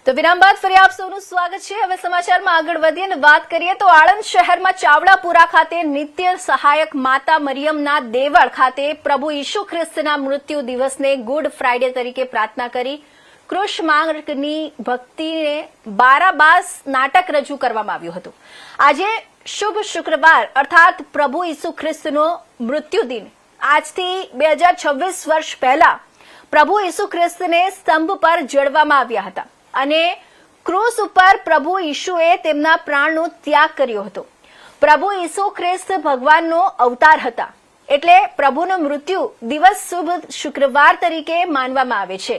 તો વિરામ બાદ ફરી આપ સૌનું સ્વાગત છે। હવે સમાચારમાં આગળ વધીએ અને વાત કરીએ તો આણંદ શહેરમાં ચાવડાપુરા ખાતે નિત્ય સહાયક માતા મરિયમના દેવળ ખાતે પ્રભુ ઈસુ ખ્રિસ્તના મૃત્યુ દિવસને ગુડ ફ્રાઇડે તરીકે પ્રાર્થના કરી કૃષ માર્ગની ભક્તિને બારાબાસ નાટક રજૂ કરવામાં આવ્યું હતું। આજે શુભ શુક્રવાર અર્થાત પ્રભુ ઈસુ ખ્રિસ્તનો મૃત્યુ દિન આજથી 2026 વર્ષ પહેલા પ્રભુ ઈસુ ખ્રિસ્તને સ્તંભ પર જડવામાં આવ્યા હતા અને ક્રૂસ ઉપર પ્રભુ ઈસુએ તેમના પ્રાણનો ત્યાગ કર્યો હતો। પ્રભુ ઈસુ ખ્રિસ્ત ભગવાનનો અવતાર હતા, એટલે પ્રભુનો મૃત્યુ દિવસ શુભ શુક્રવાર તરીકે માનવામાં આવે છે।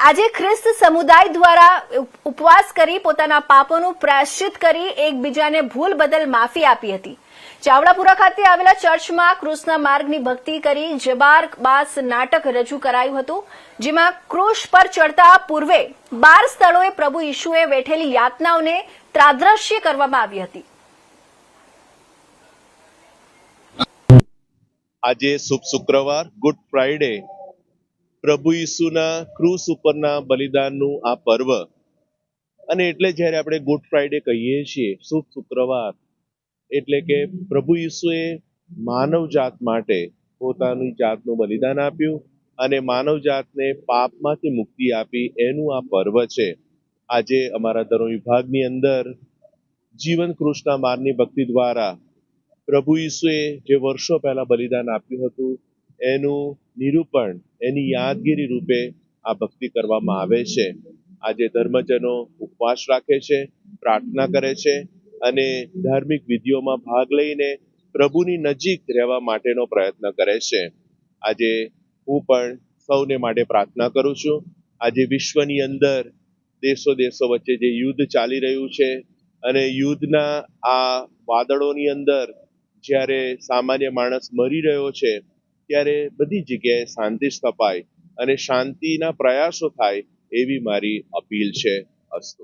આજે ખ્રિસ્ત સમુદાય દ્વારા ઉપવાસ કરી પોતાના પાપોનું પ્રાયશ્ચિત કરી એકબીજાને ભૂલ બદલ માફી આપી હતી। ચાવડાપુરા ખાતે આવેલા ચર્ચમાં ક્રૂસના માર્ગની ભક્તિ કરી જબારબાસ નાટક રજૂ કરાયું હતું, જેમાં ક્રૂસ પર ચડતા પૂર્વે 12 સ્થળોએ પ્રભુ ઈસુએ વેઠેલી યાતનાઓને ત્રાદ્રશ્ય કરવામાં આવી હતી। આજે શુભ શુક્રવાર ગુડ ફ્રાઇડે પ્રભુ ઈસુના ક્રૂસ ઉપરના બલિદાનનું આ પર્વ, અને એટલે જ્યારે આપણે ગુડ ફ્રાઇડે કહીએ છીએ શુભ શુક્રવાર, એટલે કે પ્રભુ ઈસુએ માનવ જાત માટે પોતાની જાતનું બલિદાન આપ્યું અને માનવ જાતને પાપમાંથી મુક્તિ આપી, એનું આ પર્વ છે। આજે અમારા ધર્મ વિભાગની અંદર જીવન કૃષ્ણ માર્ગની ભક્તિ દ્વારા પ્રભુ ઈસુએ જે વર્ષો પહેલા બલિદાન આપ્યું હતું એનું નિરૂપણ, એની યાદગીરી રૂપે આ ભક્તિ કરવામાં આવે છે। આજે ધર્મજનો ઉપવાસ રાખે છે, પ્રાર્થના કરે છે અને ધાર્મિક વિધિઓમાં ભાગ લઈને પ્રભુની નજીક રહેવા માટેનો પ્રયત્ન કરે છે। આજે હું પણ સૌને માટે પ્રાર્થના કરું છું। આજે વિશ્વની અંદર દેશો વચ્ચે જે યુદ્ધ ચાલી રહ્યું છે અને યુદ્ધના આ વાદળોની અંદર જ્યારે સામાન્ય માણસ મરી રહ્યો છે, ત્યારે બધી જગ્યાએ શાંતિ સ્થપાય અને શાંતિના પ્રયાસો થાય એવી મારી અપીલ છે। અસ્તુ।